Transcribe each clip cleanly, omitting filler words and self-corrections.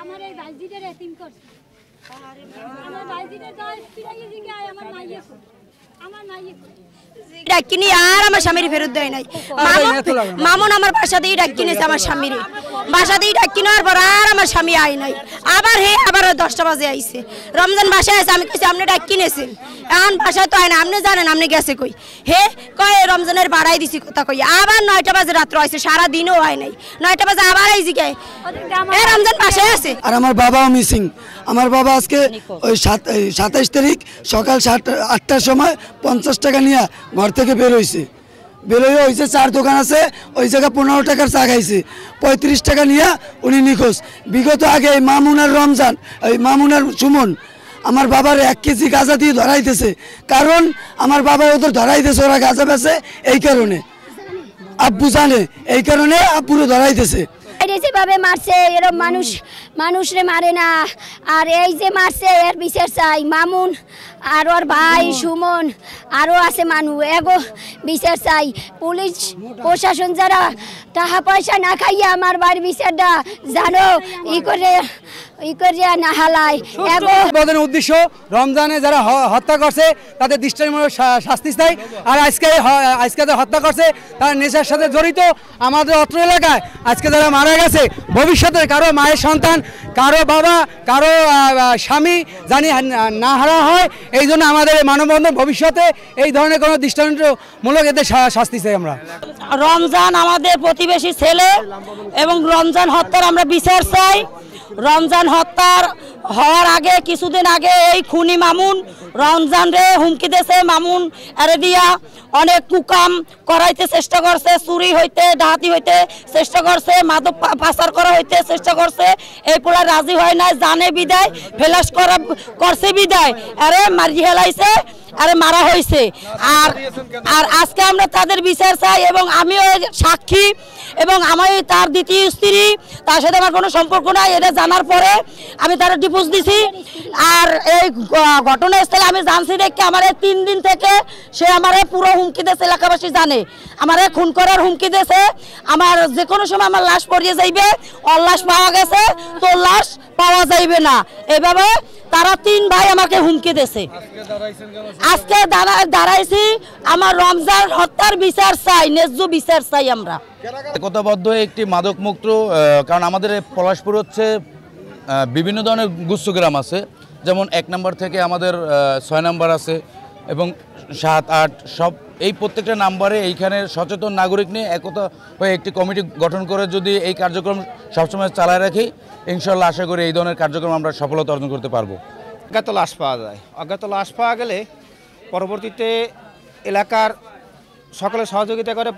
আমার এই ভাইজিটারে এতিম করছে আমার ভাইজিটা যায় ফিরাইয়ে দিকে আয় আমার মাইয়ে আমার মাইয়ে ডাকিনি আর আমার স্বামীর ফেরত দেয় নাই মামুন আমার বাসাতেই ডাকিনেছে আমার স্বামীর বাসাতেই ডাকিনোর পর আর আমার স্বামী আয় নাই আবার আবার 10টা বাজে আইছে রমজান বাসায় আছে আমি কইছি আপনি ডাকিনেছেন এখন বাসায় তো আয় না আপনি জানেন আপনি গেছে কই কয় রমজানের বাড়াই দিছি কথা কই আবার 9টা বাজে রাত্র আইছে সারা দিনও আয় নাই 9টা বাজে আবার আইছি কে রমজান বাসায় আছে আর আমার বাবাও মিসিং আমার বাবা আজকে ওই 27 তারিখ সকাল 8টার সময় 50 টাকা নিয়ে ঘর থেকে বের হয়েছে বেরোয় হয়েছে চার দোকান আছে ওই জায়গায় 15 টাকার চা খাইছে 35 টাকা নিয়ে উনি নিখোঁজ বিগত আগে মামুনার রমজান এই মামুনার সুমন আমার বাবার 1 কেজি গাঁজা দিয়ে ধরাইতেছে কারণ আমার বাবা ওদের ধরাইতেছে ওরা গাঁজা বেচে এই কারণে আব্বু জানে এই কারণে আব্বুরে ধরাইতেছে যেভাবে মারছে এরকম মানুষরে মারে না আর এই যে মারছে এর বিচার চাই মামুন আর ওর ভাই সুমন আরও আছে মানুষ এগো বিচার চাই পুলিশ প্রশাসন যারা টাকা পয়সা না খাইয়া আমার বাড়ির বিচারটা জানো ই করে না হালায় এগো উদ্দেশ্য রমজানে যারা হত্যা করছে তাদের দৃষ্টান্তমূলক শাস্তি চাই আর আজকে যারা হত্যা করছে তারা নেশার সাথে জড়িত আমাদের অত্র এলাকায় আজকে যারা মারা গেছে ভবিষ্যতে কারো মায়ের সন্তান কারো বাবা কারো স্বামী জানি না হারা হয় এই জন্য আমাদের মানববন্ধন ভবিষ্যতে এই ধরনের কোনো দৃষ্টান্তমূলক এদের শাস্তি চাই আমরা রমজান আমাদের প্রতিবেশী ছেলে এবং রমজান হত্যার আমরা বিচার চাই রমজান হত্যার হওয়ার আগে কিছুদিন আগে এই খুনি মামুন রমজান রে হুমকি দিয়েছে মামুন এরে দিয়া অনেক কুকাম করাইতে চেষ্টা করছে চুরি হইতে ডাহাতি হইতে চেষ্টা করছে মাদক পাচার করা হইতে চেষ্টা করছে এই পোলা রাজি হয় না জানে বিদায় ফেলাস করছে বিদায় আরে মারি হেলাইছে আরে মারা হয়েছে আর আজকে আমরা তাদের বিচার চাই এবং আমিও সাক্ষী এবং আমি তার দ্বিতীয় স্ত্রী তার সাথে আমার কোনো সম্পর্ক নাই এটা জানার পরে আমি তার ডিভোর্স দিছি আর এই ঘটনাস্থলে আমি জানছি দেখে আমার 3 দিন থেকে সে আমার পুরো হুমকি দিয়েছে এলাকাবাসী জানে আমার খুন করার হুমকি দিয়েছে আমার যে কোনো সময় আমার লাশ পড়িয়ে যাইবে ওর লাশ পাওয়া গেছে তোর লাশ পাওয়া যাইবে না এভাবে তারা 3 ভাই আমাকে হুমকি দিয়েছে আজকে দাঁড়াইছি আমার রমজান হত্যার বিচার চাই ন্যায্য বিচার চাই আমরা একতাবদ্ধ একটি মাদক মুক্ত কারণ আমাদের পলাশপুর হচ্ছে বিভিন্ন ধরনের গুচ্ছ গ্রাম আছে যেমন 1 নম্বর থেকে আমাদের 6 নম্বর আছে এবং 7, 8 সব এই প্রত্যেকটা নাম্বারে এইখানে সচেতন নাগরিক নিয়ে একতা হয়ে একটি কমিটি গঠন করে যদি এই কার্যক্রম সবসময় চালায় রাখি ইনশাল্লাহ আশা করি এই ধরনের কার্যক্রম আমরা সফলতা অর্জন করতে পারবো। অজ্ঞাত লাশ পাওয়া যায় অজ্ঞাত লাশ পাওয়া গেলে পরবর্তীতে এলাকার সকলে সহযোগিতা করে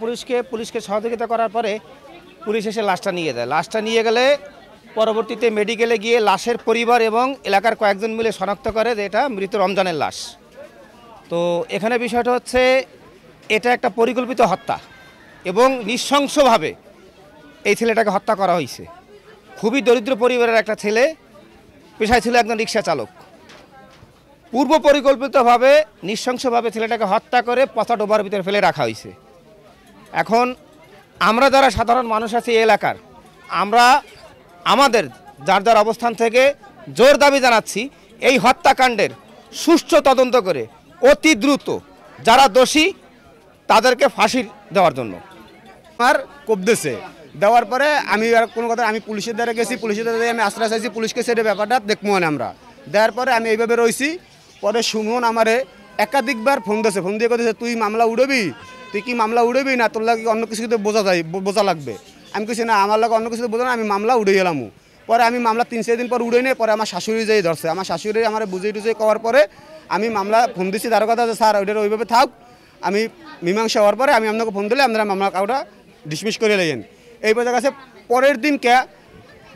পুলিশকে সহযোগিতা করার পরে পুলিশ এসে লাশটা নিয়ে যায় লাশটা নিয়ে গেলে পরবর্তীতে মেডিকেলে গিয়ে লাশের পরিবার এবং এলাকার কয়েকজন মিলে শনাক্ত করে যে এটা মৃত রমজানের লাশ। তো এখানে বিষয়টা হচ্ছে এটা একটা পরিকল্পিত হত্যা এবং নৃশংসভাবে এই ছেলেটাকে হত্যা করা হয়েছে। খুবই দরিদ্র পরিবারের একটা ছেলে, পেশায় ছিল একজন রিক্সা চালক। পূর্ব পরিকল্পিতভাবে নৃশংসভাবে ছেলেটাকে হত্যা করে পচা ডোবার ভিতরে ফেলে রাখা হয়েছে। এখন আমরা যারা সাধারণ মানুষ আছি এই এলাকার আমরা আমাদের যার যার অবস্থান থেকে জোর দাবি জানাচ্ছি এই হত্যাকাণ্ডের সুষ্ঠু তদন্ত করে অতি দ্রুত যারা দোষী তাদেরকে ফাঁসি দেওয়ার জন্য আমার কোপ দিয়েছে দেওয়ার পরে আমি আর কোনো কথা আমি পুলিশের দ্বারা গেছি পুলিশের দ্বারা আমি আশ্রয় চাইছি পুলিশকে সেটা ব্যাপারটা দেখবো না আমরা দেওয়ার পরে আমি এইভাবে রয়েছি পরে সুমন আমারে একাধিকবার ফোন দিয়েছে ফোন দিয়ে কথা তুই মামলা উড়বি তুই কি মামলা উড়বি না তোর লাগে অন্য কিছু বোঝা লাগবে আমি কিছু না আমার লাগে অন্য কিছু বোঝা না আমি মামলা উড়ে গেলাম পরে আমি মামলা 3-4 দিন পর উড়ে নিয়ে পরে আমার শাশুড়ি যেয়ে ধরছে আমার শাশুড়ি আমার বুঝিয়ে টুঝিয়ে করার পরে আমি মামলা ফোন দিচ্ছি তার কথা যে স্যার ওইটা ওইভাবে থাক আমি মীমাংসা হওয়ার পরে আমি আপনাকে ফোন দিলে আপনারা মামলা কাউটা ডিসমিস করে লেগেন এই বোঝা গেছে। পরের দিন কে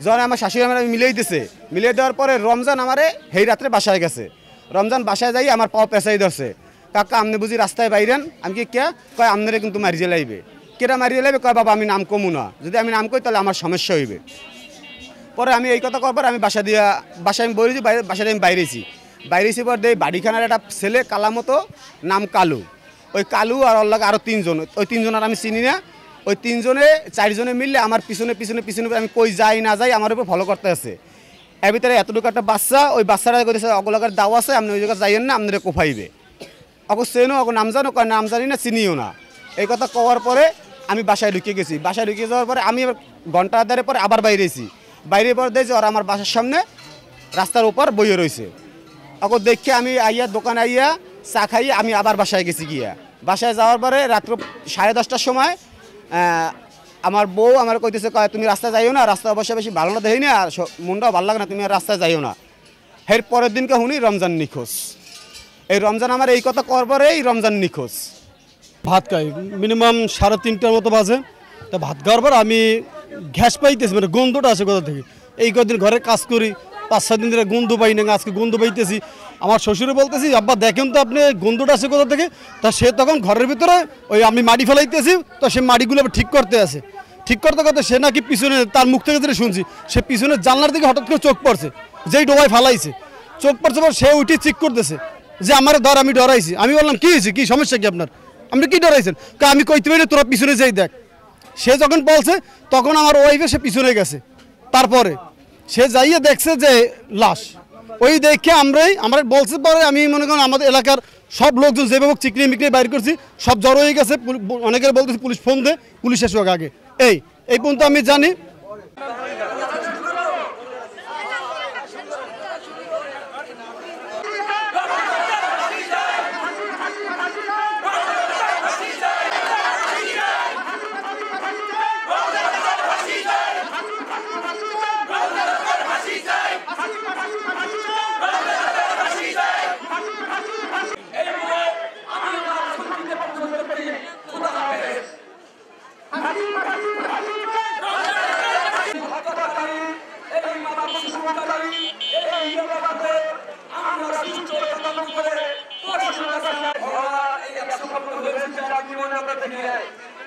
যখন আমার শাশুড়ি আমার মিলিয়ে দিছে মিলিয়ে দেওয়ার পরে রমজান আমারে সেই রাত্রে বাসায় গেছে রমজান বাসায় যাই আমার পাও পেঁচাই ধরছে কাকা আপনি বুঝি রাস্তায় বাইরেন আমি কি কে কয় আপনারা কিন্তু মারিয়ে লাইবে কেটা মারিয়ে লাইবে কয় বাবা আমি নাম কমু না যদি আমি নাম কই তাহলে আমার সমস্যা হইবে। পরে আমি এই কথা করার পর আমি বাসায় আমি বলেছি বাসায় আমি বাইরেছি বাইরে এসে পর দেয় বাড়িখানার একটা ছেলে কালা মতো নাম কালু, ওই কালু আর ওর লাগে আরও 3 জন, ওই 3 জন আর আমি চিনি না। ওই 3 জনে 4 জনে মিললে আমার পিছনে পিছনে পিছনে আমি কই যাই না যাই আমার উপর ফলো করতে আছে। এর ভিতরে এতটুকু একটা বাচ্চা, ওই বাচ্চাটা কইতেছে অগলাকার দাও আছে, আপনি ওই জায়গায় যাইয়েন না, আপনারা কোফাইবে। অগো চেনো, অগো নাম জানো, কয় নাম জানি না, চিনিও না। এই কথা কওয়ার পরে আমি বাসায় ঢুকে গেছি। বাসায় ঢুকে যাওয়ার পরে আমি ঘন্টা আধারে পরে আবার বাইরে এসেছি। বাইরে পর দেখছি ওরা আমার বাসার সামনে রাস্তার উপর বইয়ে রয়েছে। অগো দেখে আমি আইয়া দোকানে আইয়া চা খাইয়ে আমি আবার বাসায় গেছি। গিয়া বাসায় যাওয়ার পরে রাত্র 10:30টার সময় আমার বউ আমার কইতেছে, কয় তুমি রাস্তায় যাইও না, রাস্তা অবশ্যই বেশি ভালো না দেখি না, আর মনটাও ভালো লাগে না, তুমি আর রাস্তায় যাইও না। এর পরের দিনকে শুনি রমজান নিখোঁজ। এই রমজান আমার এই কথা করার পরেই রমজান নিখোঁজ। ভাত খাই মিনিমাম 3:30টার মতো বাজে। তা ভাত খাওয়ার পর আমি গ্যাস পাইতেছি, মানে গন্ধটা আসে কোথা থেকে। এই কদিন ঘরে কাজ করি, 5-6 দিন ধরে গন্ধ পাই না, আজকে গন্ধ পাইতেছি। আমার শ্বশুরে বলতেছি, আব্বা দেখেন তো আপনি গন্ধটা আসে কোথা থেকে। তা সে তখন ঘরের ভিতরে ওই আমি মাটি ফেলাইতেছি, তো সে মাটিগুলো ঠিক করতে আসে। ঠিক করতে করতে সে নাকি পিছনে, তার মুখ থেকে যেটা শুনছি, সে পিছনে জানলার দিকে হঠাৎ করে চোখ পড়ছে, যেই ডোবায় ফেলাইছে চোখ পড়ছে পর সে উঠে চিক করতেছে যে আমার ধর, আমি ডরাইছি। আমি বললাম কি হয়েছে, কি সমস্যা কি আপনার, আপনি কি ডরাইছেন? আমি কইতে পারি তোরা পিছনে যাই দেখ। সে যখন বলছে তখন আমার ওয়াইফে সে পিছনে গেছে। তারপরে সে যাইয়ে দেখছে যে লাশ, ওই দেখে আমরা বলছে পরে আমি মনে করেন আমাদের এলাকার সব লোকজন যেভাবে চিকনি মিকনি বাইর করছি সব জড়ো হয়ে গেছে। অনেকের বলতেছি পুলিশ ফোন দে, পুলিশ এসে আগে। এই পর্যন্ত আমি জানি।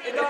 এটা